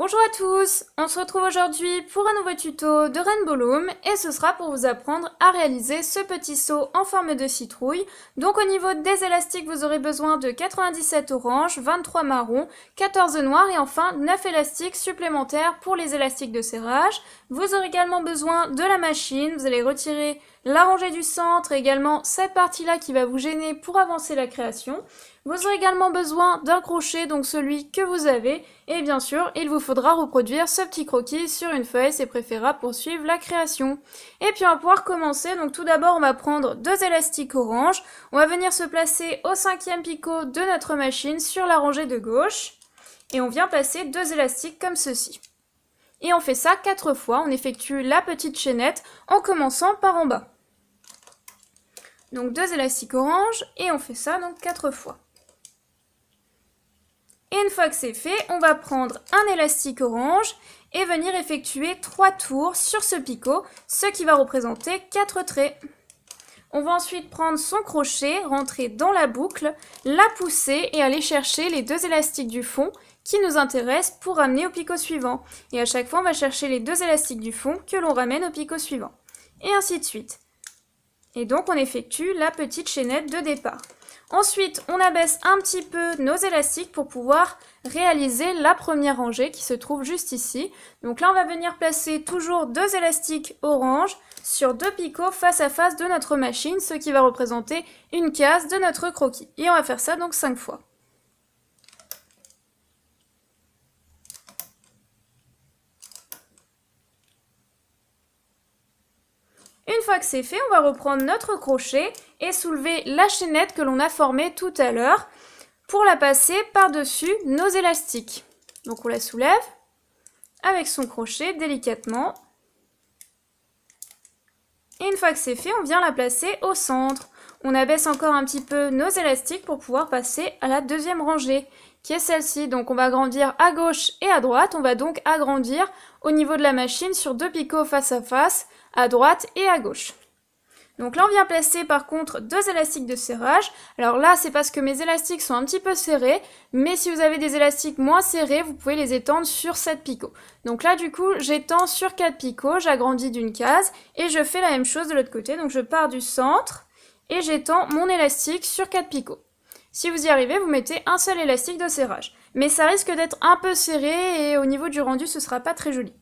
Bonjour à tous, on se retrouve aujourd'hui pour un nouveau tuto de Rainbow Loom et ce sera pour vous apprendre à réaliser ce petit seau en forme de citrouille. Donc au niveau des élastiques, vous aurez besoin de 97 orange, 23 marron, 14 noirs et enfin 9 élastiques supplémentaires pour les élastiques de serrage. Vous aurez également besoin de la machine, vous allez retirer la rangée du centre et également cette partie-là qui va vous gêner pour avancer la création. Vous aurez également besoin d'un crochet, donc celui que vous avez, et bien sûr, il vous faudra reproduire ce petit croquis sur une feuille, c'est préférable pour suivre la création. Et puis on va pouvoir commencer, donc tout d'abord on va prendre deux élastiques orange, on va venir se placer au 5e picot de notre machine sur la rangée de gauche, et on vient passer deux élastiques comme ceci. Et on fait ça 4 fois, on effectue la petite chaînette en commençant par en bas. Donc deux élastiques orange, et on fait ça donc 4 fois. Et une fois que c'est fait, on va prendre un élastique orange et venir effectuer 3 tours sur ce picot, ce qui va représenter 4 traits. On va ensuite prendre son crochet, rentrer dans la boucle, la pousser et aller chercher les deux élastiques du fond qui nous intéressent pour ramener au picot suivant. Et à chaque fois, on va chercher les deux élastiques du fond que l'on ramène au picot suivant. Et ainsi de suite. Et donc, on effectue la petite chaînette de départ. Ensuite, on abaisse un petit peu nos élastiques pour pouvoir réaliser la première rangée qui se trouve juste ici. Donc là, on va venir placer toujours deux élastiques orange sur deux picots face à face de notre machine, ce qui va représenter une case de notre croquis. Et on va faire ça donc 5 fois. Une fois que c'est fait, on va reprendre notre crochet et soulever la chaînette que l'on a formée tout à l'heure pour la passer par-dessus nos élastiques. Donc on la soulève avec son crochet délicatement. Et une fois que c'est fait, on vient la placer au centre. On abaisse encore un petit peu nos élastiques pour pouvoir passer à la deuxième rangée, qui est celle-ci. Donc on va agrandir à gauche et à droite. On va donc agrandir au niveau de la machine sur deux picots face à face, à droite et à gauche. Donc là on vient placer par contre deux élastiques de serrage. Alors là c'est parce que mes élastiques sont un petit peu serrés, mais si vous avez des élastiques moins serrés, vous pouvez les étendre sur 7 picots. Donc là du coup j'étends sur 4 picots, j'agrandis d'une case et je fais la même chose de l'autre côté. Donc je pars du centre et j'étends mon élastique sur 4 picots. Si vous y arrivez, vous mettez un seul élastique de serrage. Mais ça risque d'être un peu serré et au niveau du rendu ce sera pas très joli.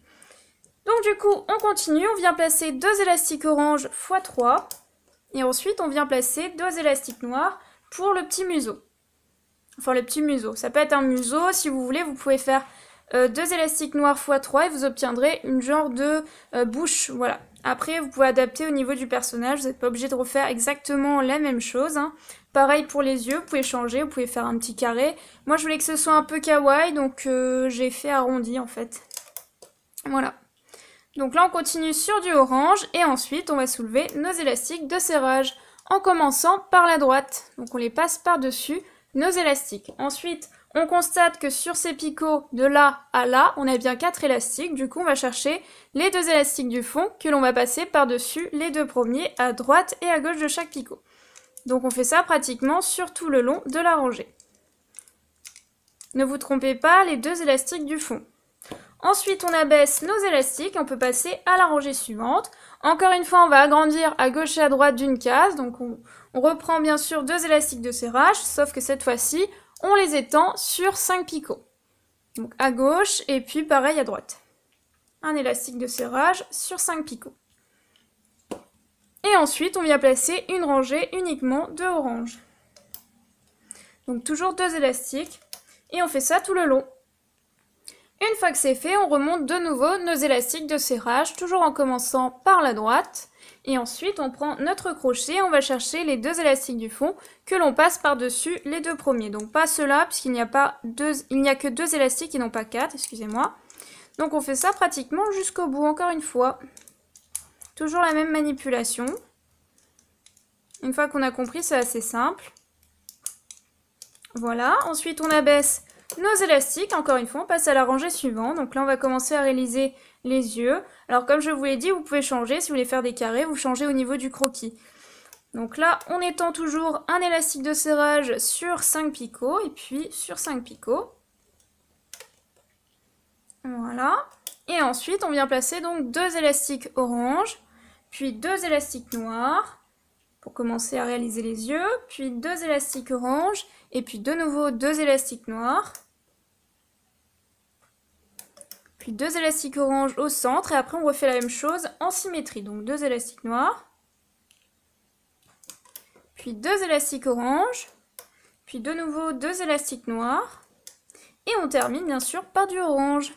Donc du coup, on continue, on vient placer deux élastiques orange x 3. Et ensuite, on vient placer deux élastiques noirs pour le petit museau. Enfin, le petit museau. Ça peut être un museau, si vous voulez, vous pouvez faire deux élastiques noirs x 3 et vous obtiendrez une genre de bouche. Voilà. Après, vous pouvez adapter au niveau du personnage, vous n'êtes pas obligé de refaire exactement la même chose. Hein. Pareil pour les yeux, vous pouvez changer, vous pouvez faire un petit carré. Moi, je voulais que ce soit un peu kawaii, donc j'ai fait arrondi en fait. Voilà. Donc là on continue sur du orange et ensuite on va soulever nos élastiques de serrage en commençant par la droite. Donc on les passe par-dessus nos élastiques. Ensuite on constate que sur ces picots de là à là on a bien 4 élastiques. Du coup on va chercher les deux élastiques du fond que l'on va passer par-dessus les deux premiers à droite et à gauche de chaque picot. Donc on fait ça pratiquement sur tout le long de la rangée. Ne vous trompez pas, les deux élastiques du fond. Ensuite, on abaisse nos élastiques et on peut passer à la rangée suivante. Encore une fois, on va agrandir à gauche et à droite d'une case. Donc, on reprend bien sûr deux élastiques de serrage, sauf que cette fois-ci, on les étend sur 5 picots. Donc, à gauche et puis pareil à droite. Un élastique de serrage sur 5 picots. Et ensuite, on vient placer une rangée uniquement de orange. Donc, toujours deux élastiques. Et on fait ça tout le long. Une fois que c'est fait, on remonte de nouveau nos élastiques de serrage, toujours en commençant par la droite. Et ensuite, on prend notre crochet, on va chercher les deux élastiques du fond que l'on passe par-dessus les deux premiers. Donc pas ceux-là, puisqu'il n'y a que deux élastiques et non pas 4, excusez-moi. Donc on fait ça pratiquement jusqu'au bout, encore une fois. Toujours la même manipulation. Une fois qu'on a compris, c'est assez simple. Voilà, ensuite on abaisse nos élastiques, encore une fois, on passe à la rangée suivante. Donc là, on va commencer à réaliser les yeux. Alors, comme je vous l'ai dit, vous pouvez changer. Si vous voulez faire des carrés, vous changez au niveau du croquis. Donc là, on étend toujours un élastique de serrage sur 5 picots et puis sur 5 picots. Voilà. Et ensuite, on vient placer donc 2 élastiques orange, puis 2 élastiques noirs, pour commencer à réaliser les yeux, puis 2 élastiques orange, et puis de nouveau 2 élastiques noirs, puis 2 élastiques orange au centre, et après on refait la même chose en symétrie. Donc 2 élastiques noirs, puis 2 élastiques orange, puis de nouveau 2 élastiques noirs, et on termine bien sûr par du orange.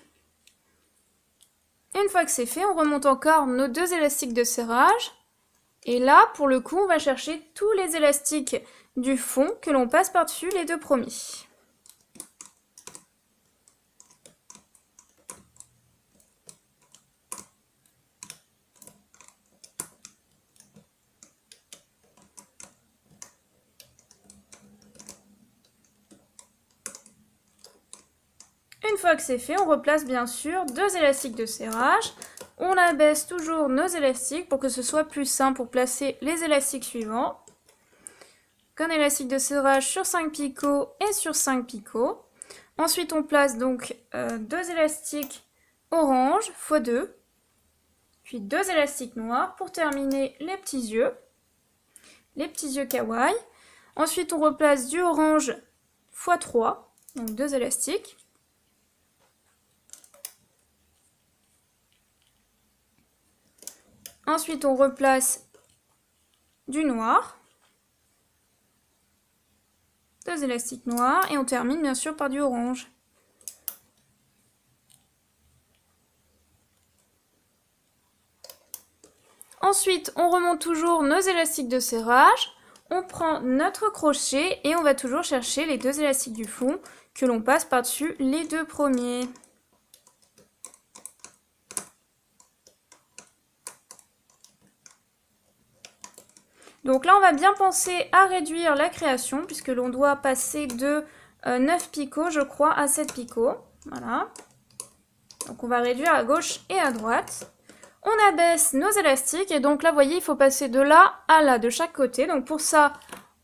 Une fois que c'est fait, on remonte encore nos 2 élastiques de serrage. Et là, pour le coup, on va chercher tous les élastiques du fond que l'on passe par-dessus les 2 premiers. Une fois que c'est fait, on replace bien sûr 2 élastiques de serrage. On abaisse toujours nos élastiques pour que ce soit plus simple pour placer les élastiques suivants. Un élastique de serrage sur 5 picots et sur 5 picots. Ensuite, on place donc 2 élastiques orange x 2, puis 2 élastiques noirs pour terminer les petits yeux kawaii. Ensuite, on replace du orange x 3, donc 2 élastiques. Ensuite, on replace du noir, 2 élastiques noirs, et on termine bien sûr par du orange. Ensuite, on remonte toujours nos élastiques de serrage, on prend notre crochet et on va toujours chercher les 2 élastiques du fond que l'on passe par-dessus les 2 premiers. Donc là, on va bien penser à réduire la création puisque l'on doit passer de 9 picots, je crois, à 7 picots. Voilà. Donc on va réduire à gauche et à droite. On abaisse nos élastiques et donc là, vous voyez, il faut passer de là à là, de chaque côté. Donc pour ça,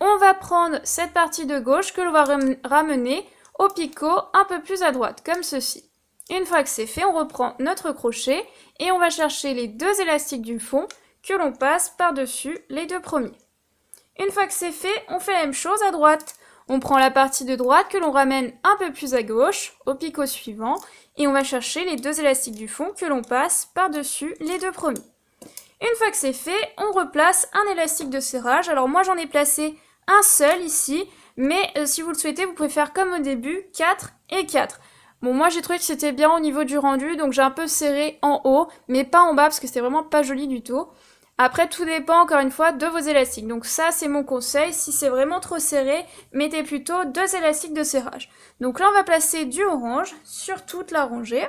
on va prendre cette partie de gauche que l'on va ramener au picot un peu plus à droite, comme ceci. Une fois que c'est fait, on reprend notre crochet et on va chercher les 2 élastiques du fond que l'on passe par-dessus les 2 premiers. Une fois que c'est fait, on fait la même chose à droite. On prend la partie de droite que l'on ramène un peu plus à gauche, au picot suivant, et on va chercher les 2 élastiques du fond que l'on passe par-dessus les 2 premiers. Une fois que c'est fait, on replace un élastique de serrage. Alors moi j'en ai placé un seul ici, mais si vous le souhaitez, vous pouvez faire comme au début, 4 et 4. Bon, moi j'ai trouvé que c'était bien au niveau du rendu, donc j'ai un peu serré en haut, mais pas en bas parce que c'était vraiment pas joli du tout. Après, tout dépend encore une fois de vos élastiques. Donc ça, c'est mon conseil. Si c'est vraiment trop serré, mettez plutôt 2 élastiques de serrage. Donc là, on va placer du orange sur toute la rangée.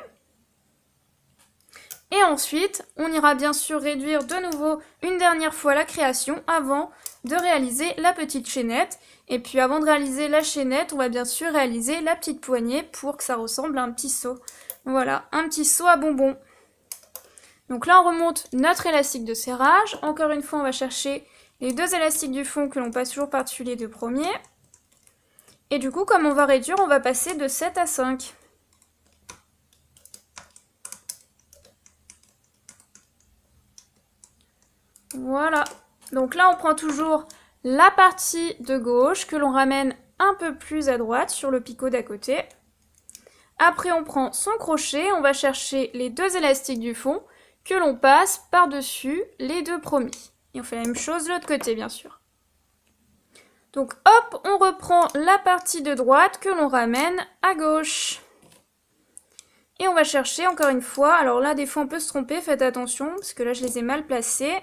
Et ensuite, on ira bien sûr réduire de nouveau une dernière fois la création avant de réaliser la petite chaînette. Et puis avant de réaliser la chaînette, on va bien sûr réaliser la petite poignée pour que ça ressemble à un petit seau. Voilà, un petit seau à bonbons. Donc là, on remonte notre élastique de serrage. Encore une fois, on va chercher les 2 élastiques du fond que l'on passe toujours par-dessus les 2 premiers. Et du coup, comme on va réduire, on va passer de 7 à 5. Voilà. Donc là, on prend toujours la partie de gauche que l'on ramène un peu plus à droite sur le picot d'à côté. Après, on prend son crochet, on va chercher les 2 élastiques du fond que l'on passe par-dessus les 2 premiers. Et on fait la même chose de l'autre côté, bien sûr. Donc hop, on reprend la partie de droite que l'on ramène à gauche. Et on va chercher encore une fois, alors là des fois on peut se tromper, faites attention, parce que là je les ai mal placés.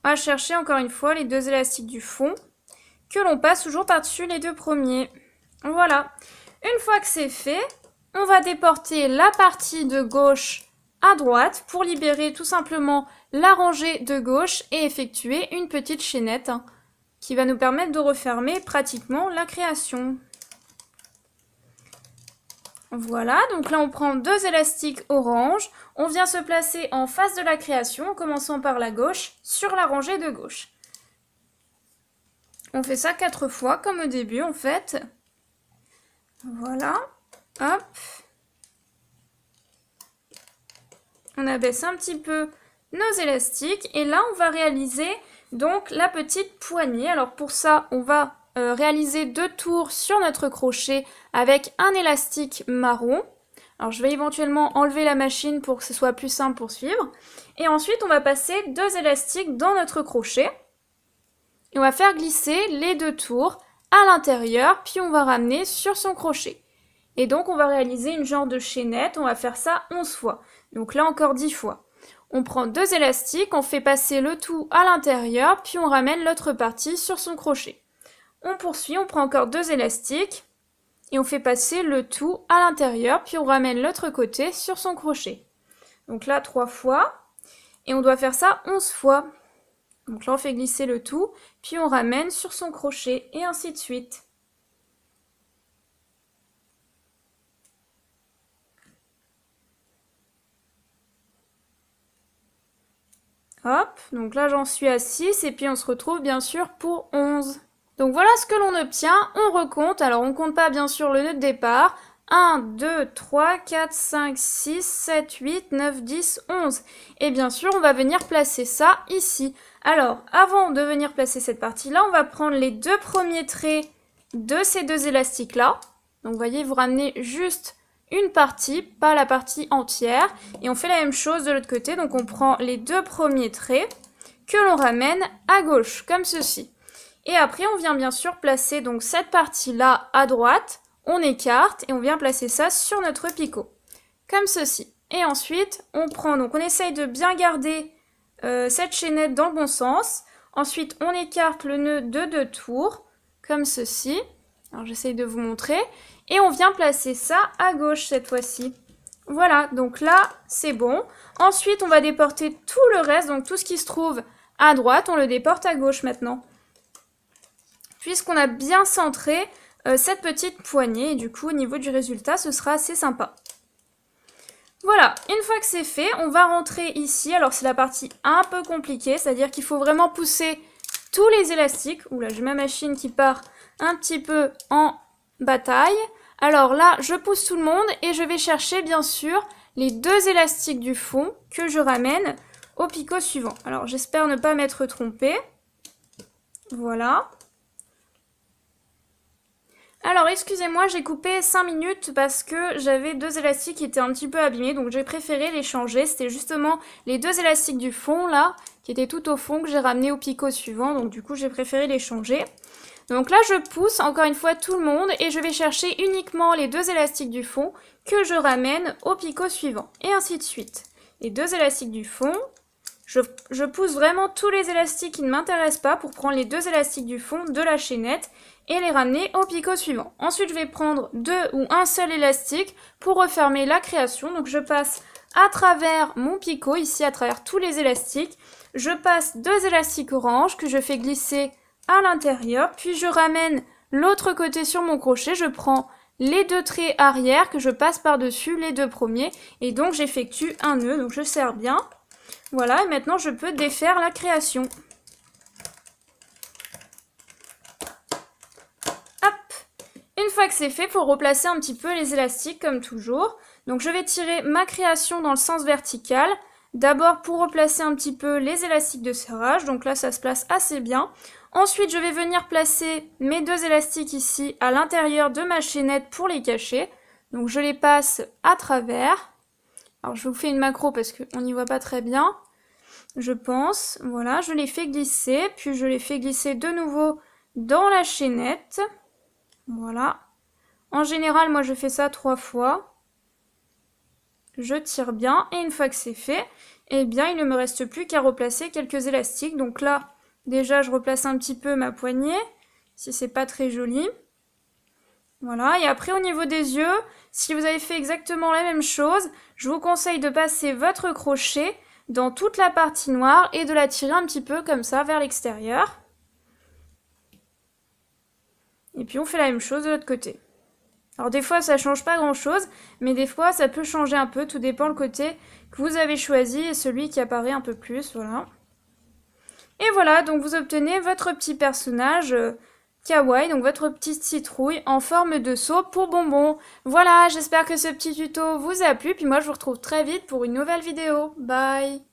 On va chercher encore une fois les 2 élastiques du fond, que l'on passe toujours par-dessus les 2 premiers. Voilà. Une fois que c'est fait, on va déporter la partie de gauche à droite pour libérer tout simplement la rangée de gauche et effectuer une petite chaînette qui va nous permettre de refermer pratiquement la création. Voilà, donc là on prend 2 élastiques orange, on vient se placer en face de la création en commençant par la gauche sur la rangée de gauche. On fait ça 4 fois comme au début en fait. Voilà, hop. On abaisse un petit peu nos élastiques et là on va réaliser donc la petite poignée. Alors pour ça on va réaliser 2 tours sur notre crochet avec un élastique marron. Alors je vais éventuellement enlever la machine pour que ce soit plus simple pour suivre. Et ensuite on va passer 2 élastiques dans notre crochet. Et on va faire glisser les 2 tours à l'intérieur, puis on va ramener sur son crochet. Et donc on va réaliser une genre de chaînette, on va faire ça 11 fois. Donc là encore 10 fois. On prend 2 élastiques, on fait passer le tout à l'intérieur, puis on ramène l'autre partie sur son crochet. On poursuit, on prend encore 2 élastiques, et on fait passer le tout à l'intérieur, puis on ramène l'autre côté sur son crochet. Donc là 3 fois, et on doit faire ça 11 fois. Donc là on fait glisser le tout, puis on ramène sur son crochet, et ainsi de suite. Hop, donc là j'en suis à 6 et puis on se retrouve bien sûr pour 11. Donc voilà ce que l'on obtient, on recompte, alors on compte pas bien sûr le nœud de départ. 1, 2, 3, 4, 5, 6, 7, 8, 9, 10, 11. Et bien sûr on va venir placer ça ici. Alors avant de venir placer cette partie là, on va prendre les 2 premiers traits de ces 2 élastiques là. Donc vous voyez, vous ramenez juste une partie, pas la partie entière. Et on fait la même chose de l'autre côté. Donc on prend les 2 premiers traits que l'on ramène à gauche, comme ceci. Et après, on vient bien sûr placer donc cette partie-là à droite. On écarte et on vient placer ça sur notre picot, comme ceci. Et ensuite, on prend, donc on essaye de bien garder cette chaînette dans le bon sens. Ensuite, on écarte le nœud de 2 tours, comme ceci. Alors j'essaye de vous montrer. Et on vient placer ça à gauche cette fois-ci. Voilà, donc là, c'est bon. Ensuite, on va déporter tout le reste, donc tout ce qui se trouve à droite, on le déporte à gauche maintenant. Puisqu'on a bien centré cette petite poignée, et du coup, au niveau du résultat, ce sera assez sympa. Voilà, une fois que c'est fait, on va rentrer ici. Alors, c'est la partie un peu compliquée, c'est-à-dire qu'il faut vraiment pousser tous les élastiques. Oula, j'ai ma machine qui part un petit peu en bataille. Alors là, je pousse tout le monde et je vais chercher bien sûr les 2 élastiques du fond que je ramène au picot suivant. Alors j'espère ne pas m'être trompée. Voilà. Alors excusez-moi, j'ai coupé 5 minutes parce que j'avais 2 élastiques qui étaient un petit peu abîmés, donc j'ai préféré les changer. C'était justement les 2 élastiques du fond là, qui étaient tout au fond, que j'ai ramené au picot suivant, donc du coup j'ai préféré les changer. Donc là, je pousse encore une fois tout le monde et je vais chercher uniquement les 2 élastiques du fond que je ramène au picot suivant. Et ainsi de suite. Les 2 élastiques du fond, je pousse vraiment tous les élastiques qui ne m'intéressent pas pour prendre les 2 élastiques du fond de la chaînette et les ramener au picot suivant. Ensuite, je vais prendre 2 ou un seul élastique pour refermer la création. Donc je passe à travers mon picot, ici à travers tous les élastiques. Je passe 2 élastiques orange que je fais glisser à l'intérieur, puis je ramène l'autre côté sur mon crochet, je prends les 2 traits arrière que je passe par-dessus les 2 premiers, et donc j'effectue un nœud, donc je serre bien. Voilà, et maintenant je peux défaire la création. Hop! Une fois que c'est fait, il faut replacer un petit peu les élastiques comme toujours. Donc je vais tirer ma création dans le sens vertical. D'abord pour replacer un petit peu les élastiques de serrage, donc là ça se place assez bien. Ensuite, je vais venir placer mes 2 élastiques ici à l'intérieur de ma chaînette pour les cacher. Donc je les passe à travers. Alors je vous fais une macro parce qu'on n'y voit pas très bien, je pense. Voilà, je les fais glisser, puis je les fais glisser de nouveau dans la chaînette. Voilà. En général, moi je fais ça 3 fois. Je tire bien et une fois que c'est fait, eh bien il ne me reste plus qu'à replacer quelques élastiques. Donc là, déjà, je replace un petit peu ma poignée, si c'est pas très joli. Voilà, et après au niveau des yeux, si vous avez fait exactement la même chose, je vous conseille de passer votre crochet dans toute la partie noire et de la tirer un petit peu comme ça vers l'extérieur. Et puis on fait la même chose de l'autre côté. Alors des fois ça change pas grand chose, mais des fois ça peut changer un peu, tout dépend le côté que vous avez choisi et celui qui apparaît un peu plus, voilà. Et voilà, donc vous obtenez votre petit personnage kawaii, donc votre petite citrouille en forme de seau pour bonbons. Voilà, j'espère que ce petit tuto vous a plu, puis moi je vous retrouve très vite pour une nouvelle vidéo. Bye!